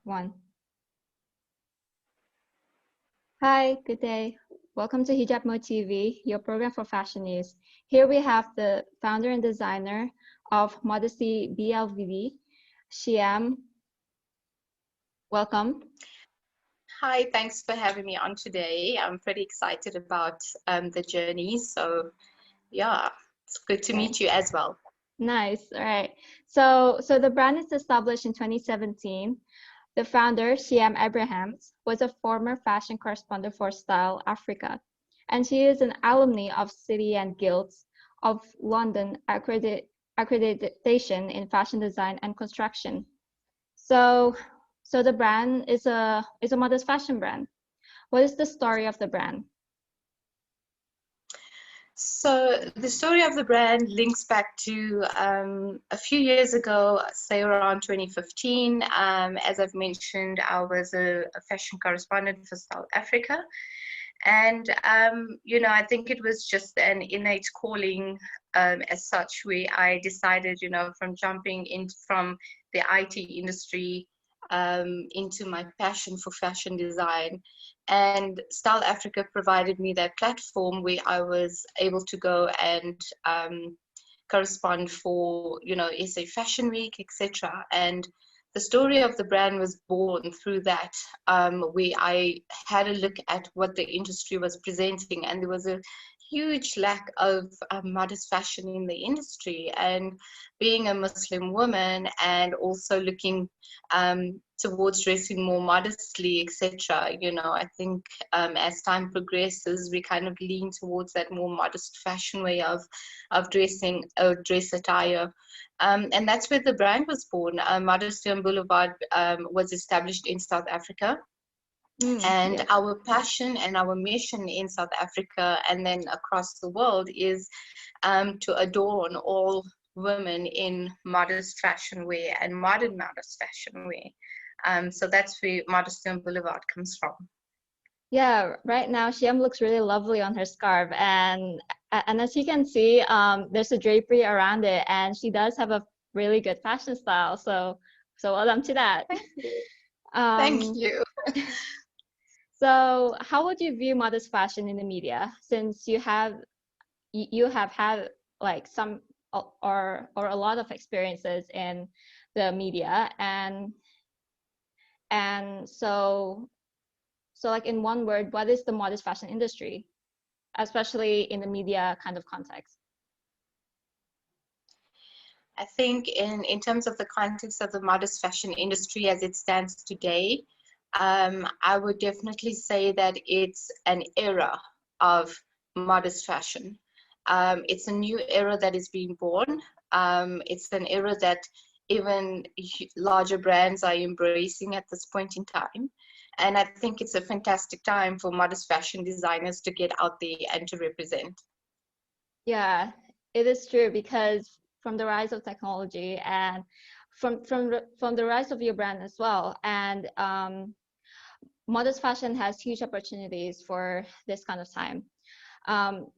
One. Hi, good day. Welcome to Hijab Mode TV, your program for fashion news. Here we have the founder and designer of Modesty Blvd, Shiaam. Welcome. Hi, thanks for having me on today. I'm pretty excited about the journey. So yeah, it's good to meet you as well. Nice. All right. So the brand is established in 2017. The founder, Shiaam Abrahams, was a former fashion correspondent for Style Africa, and she is an alumni of City and Guilds of London accreditation in fashion design and construction. So the brand is a modest fashion brand. What is the story of the brand? So the story of the brand links back to a few years ago, say around 2015. As I've mentioned, I was a fashion correspondent for South Africa. And, I think it was just an innate calling as such, where I decided, from jumping in from the IT industry into my passion for fashion design. And Style Africa provided me that platform where I was able to go and correspond for, SA Fashion Week, etc. And the story of the brand was born through that, where I had a look at what the industry was presenting, and there was a huge lack of modest fashion in the industry. And being a Muslim woman and also looking towards dressing more modestly, etc., I think as time progresses, we kind of lean towards that more modest fashion way of dressing, dress attire. And that's where the brand was born. Modesty on Boulevard was established in South Africa. And our passion and our mission in South Africa and then across the world is to adorn all women in modest fashion wear and modern modest fashion wear. So that's where Modesty on Boulevard comes from. Yeah, right now Shiaam looks really lovely on her scarf, and as you can see, there's a drapery around it, and she does have a really good fashion style. So well done to that. Thank you. So how would you view modest fashion in the media, since you have had like some or a lot of experiences in the media, and so like in one word, what is the modest fashion industry, especially in the media kind of context? I think in terms of the context of the modest fashion industry as it stands today, I would definitely say that it's an era of modest fashion. It's a new era that is being born. It's an era that even larger brands are embracing at this point in time. And I think it's a fantastic time for modest fashion designers to get out there and to represent. Yeah, it is true, because from the rise of technology and from the rise of your brand as well, and modest fashion has huge opportunities for this kind of time.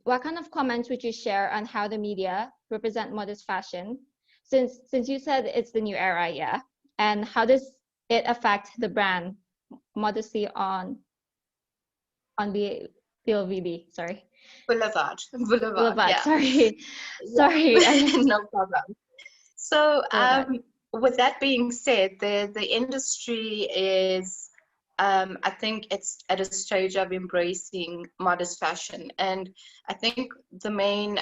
What kind of comments would you share on how the media represent modest fashion, since you said it's the new era, yeah? And how does it affect the brand Modesty on Blvd? Sorry. Boulevard, Boulevard. yeah. Sorry, Yeah. No problem. So Boulevard. with that being said, the industry is, I think it's at a stage of embracing modest fashion. And I think the main,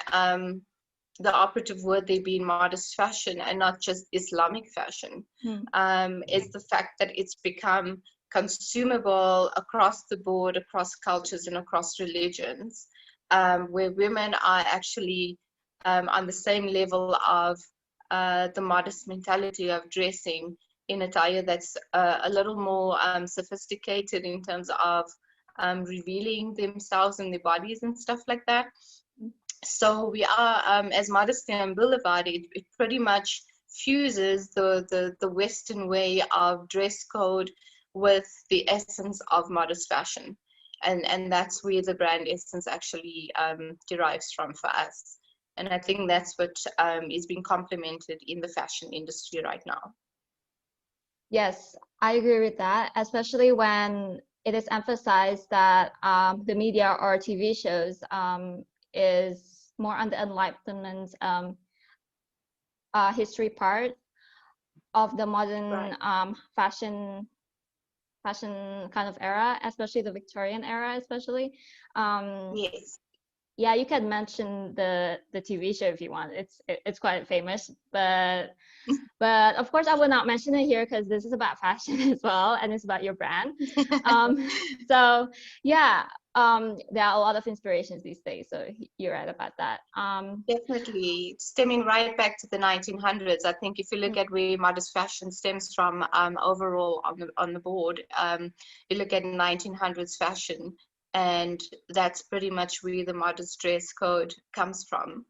the operative word there being modest fashion and not just Islamic fashion, is the fact that it's become consumable across the board, across cultures and across religions, where women are actually on the same level of the modest mentality of dressing in attire that's a little more sophisticated in terms of revealing themselves and their bodies and stuff like that. So we are, as Modesty on Boulevard, it pretty much fuses the Western way of dress code with the essence of modest fashion. And that's where the brand essence actually derives from for us. And I think that's what is being complemented in the fashion industry right now. Yes, I agree with that, especially when it is emphasized that the media or TV shows is more on the enlightenment history part of the modern Right. fashion kind of era, especially the Victorian era, especially. Um, Yes. yeah, you can mention the TV show if you want. It's quite famous, but of course I will not mention it here because this is about fashion as well, and it's about your brand. So yeah, there are a lot of inspirations these days. So you're right about that. Definitely. Stemming right back to the 1900s, I think if you look at where modest fashion stems from, overall on the board, you look at 1900s fashion, and that's pretty much where the modest dress code comes from.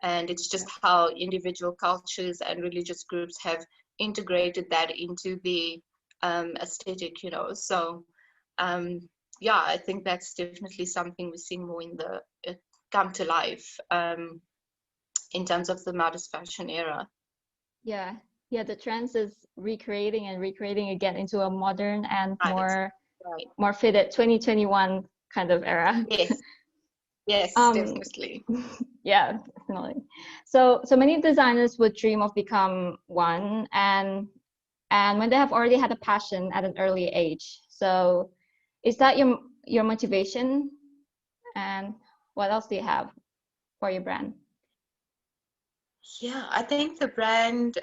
And it's just how individual cultures and religious groups have integrated that into the aesthetic, you know. So, yeah, I think that's definitely something we're seeing more in the come to life. In terms of the modest fashion era. Yeah, yeah, the trends is recreating and recreating again into a modern and Right, right. more fitted 2021 kind of era. Yes, yes, Um, definitely. yeah, definitely. So many designers would dream of become one, and when they have already had a passion at an early age. So is that your motivation? And what else do you have for your brand? Yeah, I think the brand,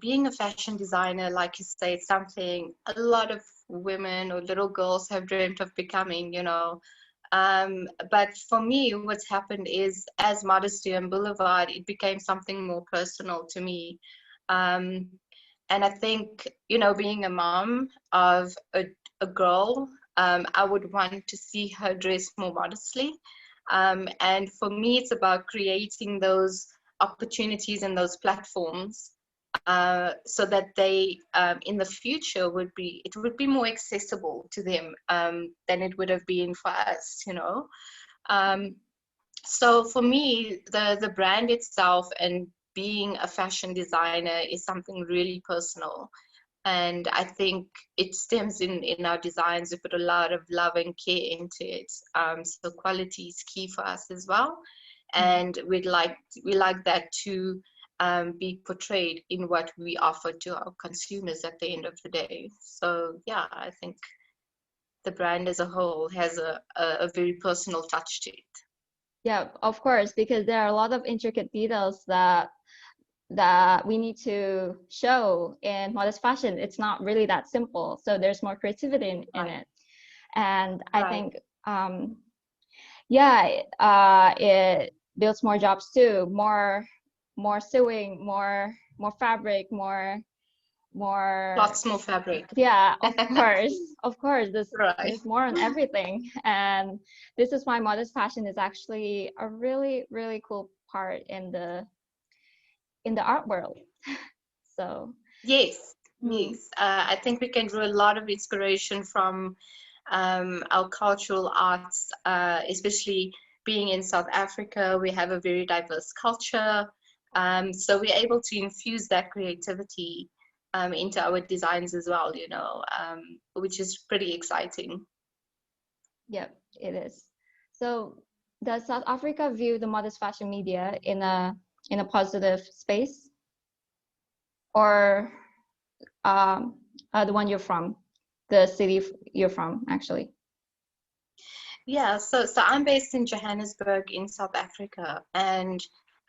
being a fashion designer, like you say, it's something a lot of women or little girls have dreamt of becoming, you know. But for me, what's happened is as Modesty and Boulevard, it became something more personal to me. Um, and I think, you know, being a mom of a girl, I would want to see her dress more modestly. And for me, it's about creating those opportunities and those platforms so that they in the future it would be more accessible to them than it would have been for us, you know. um, so for me, the brand itself and being a fashion designer is something really personal, and I think it stems in our designs. We put a lot of love and care into it, so quality is key for us as well, Mm. and we like that to be portrayed in what we offer to our consumers at the end of the day. So yeah, I think the brand as a whole has a very personal touch to it. Yeah, of course, because there are a lot of intricate details that we need to show in modest fashion. It's not really that simple. So there's more creativity in Right, it. And I right. think, yeah, it builds more jobs too, more sewing, more fabric, more, Lots more fabric. yeah, of course, Right. there's more on everything. And this is why modest fashion is actually a really, really cool part in the art world. So, Yes, hmm, yes. I think we can draw a lot of inspiration from our cultural arts, especially being in South Africa. We have a very diverse culture. So we're able to infuse that creativity into our designs as well, you know, which is pretty exciting. yep, it is. So, does South Africa view the modest fashion media in a positive space, or um, the one you're from, the city you're from, actually? Yeah, so I'm based in Johannesburg in South Africa, and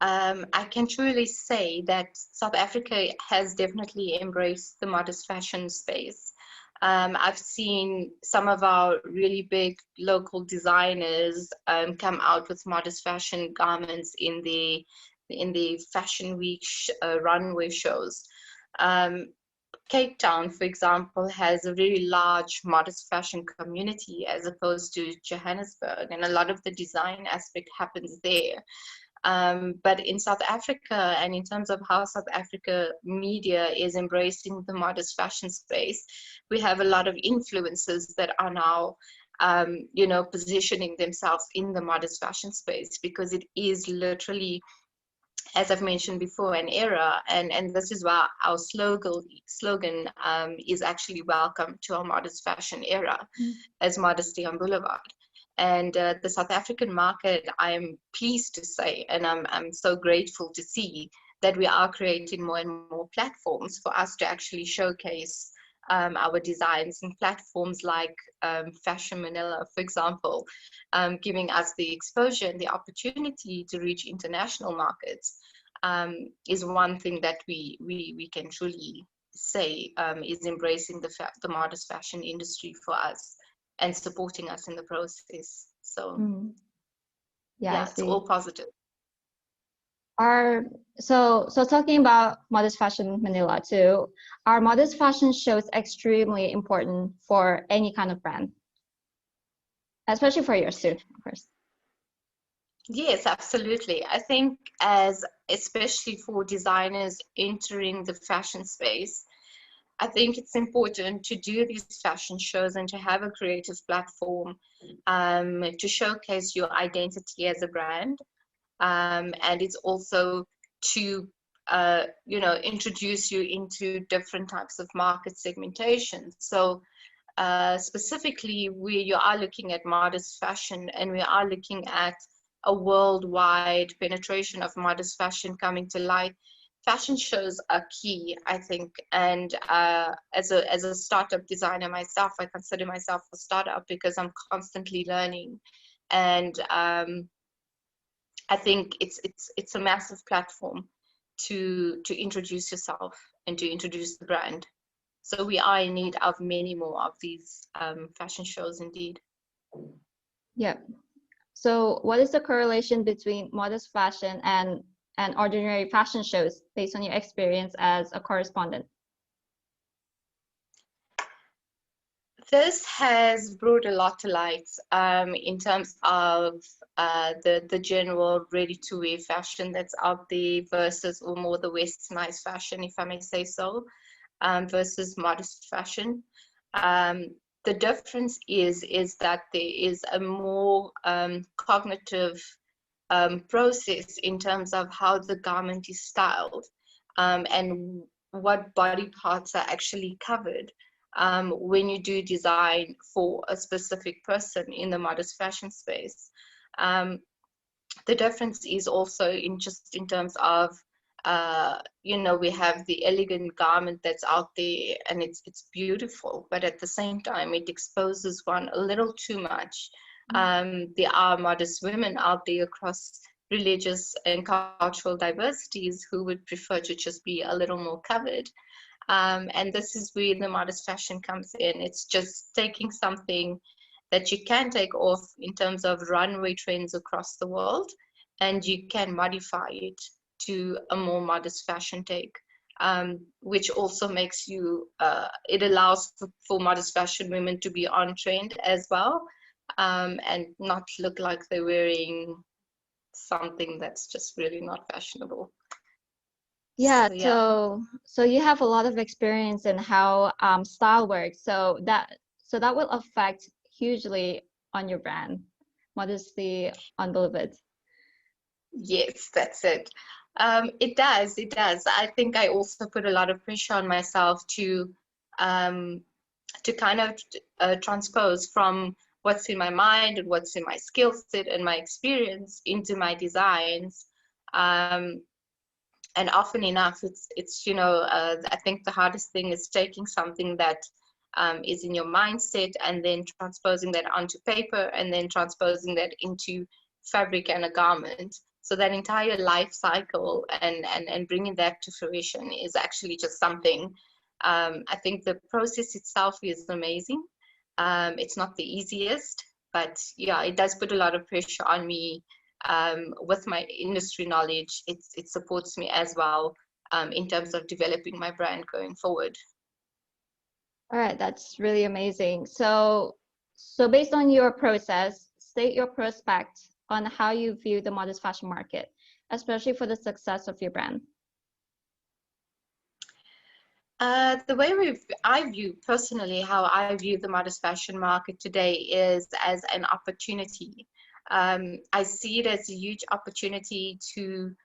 I can truly say that South Africa has definitely embraced the modest fashion space. I've seen some of our really big local designers come out with modest fashion garments in the Fashion Week runway shows. Um, Cape Town, for example, has a very large modest fashion community as opposed to Johannesburg, and a lot of the design aspect happens there. But in South Africa, and in terms of how South Africa media is embracing the modest fashion space, we have a lot of influencers that are now, you know, positioning themselves in the modest fashion space because it is literally as I've mentioned before, an era, and this is why our slogan is actually welcome to our modest fashion era as Modesty on Boulevard. And the South African market, I am pleased to say, and I'm so grateful to see that we are creating more and more platforms for us to actually showcase our designs, and platforms like Fashion Manila, for example, giving us the exposure and the opportunity to reach international markets, is one thing that we can truly say is embracing the modest fashion industry for us and supporting us in the process. So Yeah, I yeah, it's see. all positive. So talking about Modest Fashion Manila too, are modest fashion shows extremely important for any kind of brand, especially for yours too, of course. Yes, absolutely. I think especially for designers entering the fashion space, I think it's important to do these fashion shows and to have a creative platform to showcase your identity as a brand. And it's also to introduce you into different types of market segmentation. So specifically, you are looking at modest fashion, and we are looking at a worldwide penetration of modest fashion coming to light. Fashion shows are key, I think, and as a startup designer myself, I consider myself a startup because I'm constantly learning, and I think it's a massive platform to introduce yourself and to introduce the brand. So we are in need of many more of these fashion shows indeed. Yeah. So what is the correlation between modest fashion and ordinary fashion shows based on your experience as a correspondent? This has brought a lot to light in terms of the general ready-to-wear fashion that's out there versus, or more the westernized fashion, if I may say so, versus modest fashion. The difference is that there is a more cognitive process in terms of how the garment is styled, and what body parts are actually covered when you do design for a specific person in the modest fashion space. The difference is also in terms of we have the elegant garment that's out there, and it's beautiful, but at the same time it exposes one a little too much. There are modest women out there across religious and cultural diversities who would prefer to just be a little more covered. And this is where the modest fashion comes in. It's just taking something that you can take off in terms of runway trends across the world, and you can modify it to a more modest fashion take, which also makes it allows for modest fashion women to be on trend as well, and not look like they're wearing something that's just really not fashionable. Yeah, So yeah. so you have a lot of experience in how style works. So that will affect hugely on your brand, Modesty on Blvd. Yes, that's it. It does. It does. I think I also put a lot of pressure on myself um, to kind of transpose from what's in my mind and what's in my skill set and my experience into my designs. Um, and often enough, I think the hardest thing is taking something that is in your mindset and then transposing that onto paper, and then transposing that into fabric and a garment. So that entire life cycle and bringing that to fruition is actually just something. I think the process itself is amazing. It's not the easiest, but yeah, it does put a lot of pressure on me. With my industry knowledge, it supports me as well in terms of developing my brand going forward. All right, that's really amazing. So based on your process, state your prospect on how you view the modest fashion market, especially for the success of your brand. The way I view personally how I view the modest fashion market today is as an opportunity. I see it as a huge opportunity to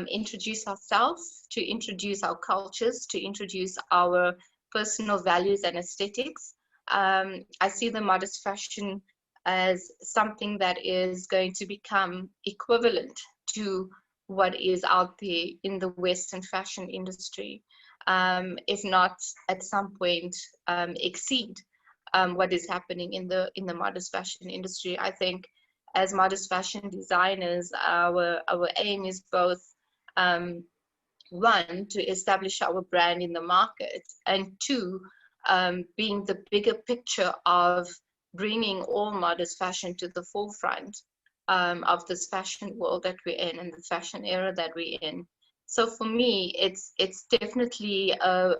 introduce ourselves, to introduce our cultures, to introduce our personal values and aesthetics. I see the modest fashion as something that is going to become equivalent to what is out there in the Western fashion industry, if not at some point exceed what is happening in the modest fashion industry. I think as modest fashion designers, our aim is both one, to establish our brand in the market, and two, being the bigger picture of bringing all modest fashion to the forefront of this fashion world that we're in and the fashion era that we're in. So for me, it's definitely a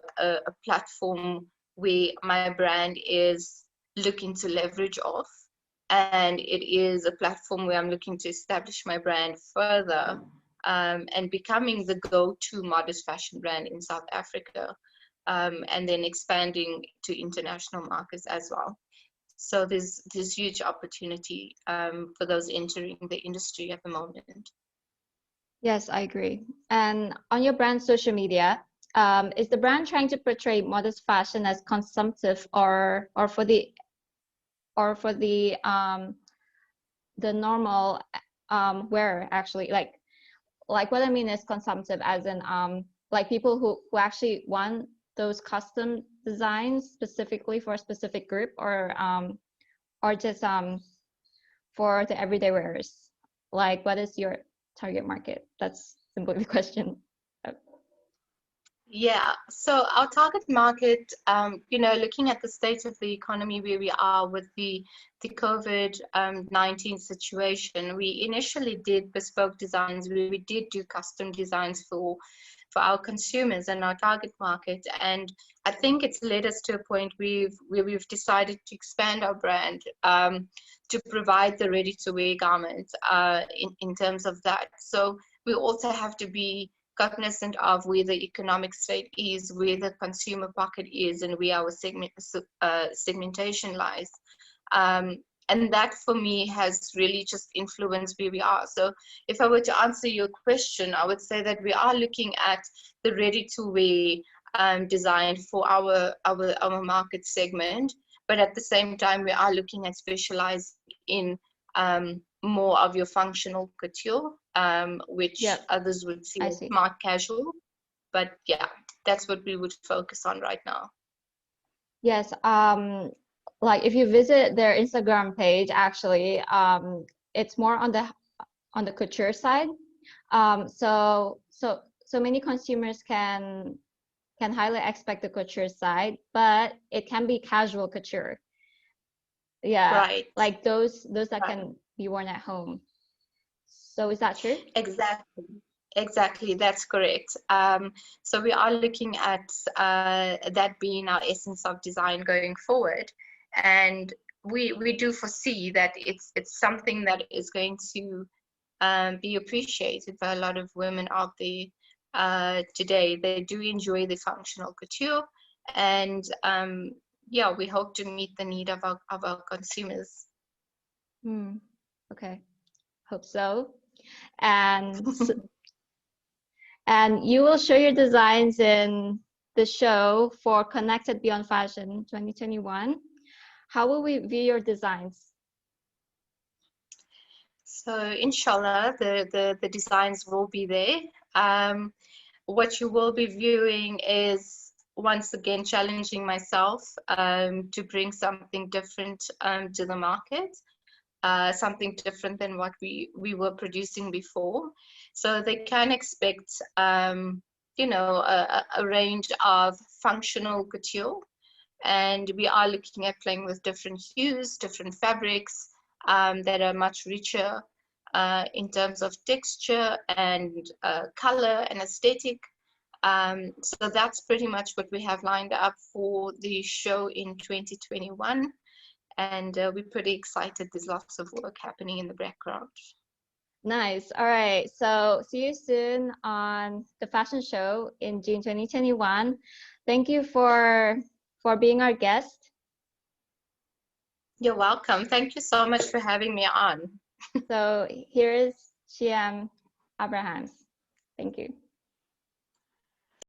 platform where my brand is looking to leverage off, and it is a platform where I'm looking to establish my brand further, and becoming the go-to modest fashion brand in South Africa, and then expanding to international markets as well. So there's huge opportunity for those entering the industry at the moment. Yes, I agree. And on your brand social media, is the brand trying to portray modest fashion as consumptive, or for the normal wearer, actually? Like what I mean is consumptive as in like people who actually want those custom designs specifically for a specific group, or just for the everyday wearers. Like, what is your target market? That's simply the question. Yeah, so our target market, looking at the state of the economy where we are with the COVID-19 situation, we initially did bespoke designs where we did do custom designs for our consumers and our target market. And I think it's led us to a point where we've decided to expand our brand to provide the ready-to-wear garments in terms of that. So we also have to be cognizant of where the economic state is, where the consumer pocket is, and where our segmentation lies. And that for me has really just influenced where we are. So if I were to answer your question, I would say that we are looking at the ready-to-wear design for our market segment, but at the same time we are looking at specializing in more of your functional couture, which others would see as smart casual. But yeah, that's what we would focus on right now. Yes, like if you visit their Instagram page, actually, it's more on the couture side. So many consumers can highly expect the couture side, but it can be casual couture. Yeah, right. Like those that can be worn at home. So is that true? Exactly, that's correct. So we are looking at that being our essence of design going forward, and we do foresee that it's something that is going to be appreciated by a lot of women out there today. They do enjoy the functional couture, and yeah, we hope to meet the need of our consumers. Okay, hope so. And and you will show your designs in the show for Connected Beyond Fashion 2021. How will we view your designs? So inshallah, the designs will be there. What you will be viewing is once again challenging myself to bring something different to the market, something different than what we were producing before. So they can expect, a range of functional couture, and we are looking at playing with different hues, different fabrics that are much richer in terms of texture and color and aesthetic. So that's pretty much what we have lined up for the show in 2021. And we're pretty excited. There's lots of work happening in the background. Nice. All right. So see you soon on the fashion show in June 2021. Thank you for being our guest. You're welcome. Thank you so much for having me on. So here is Shiaam Abrahams. Thank you.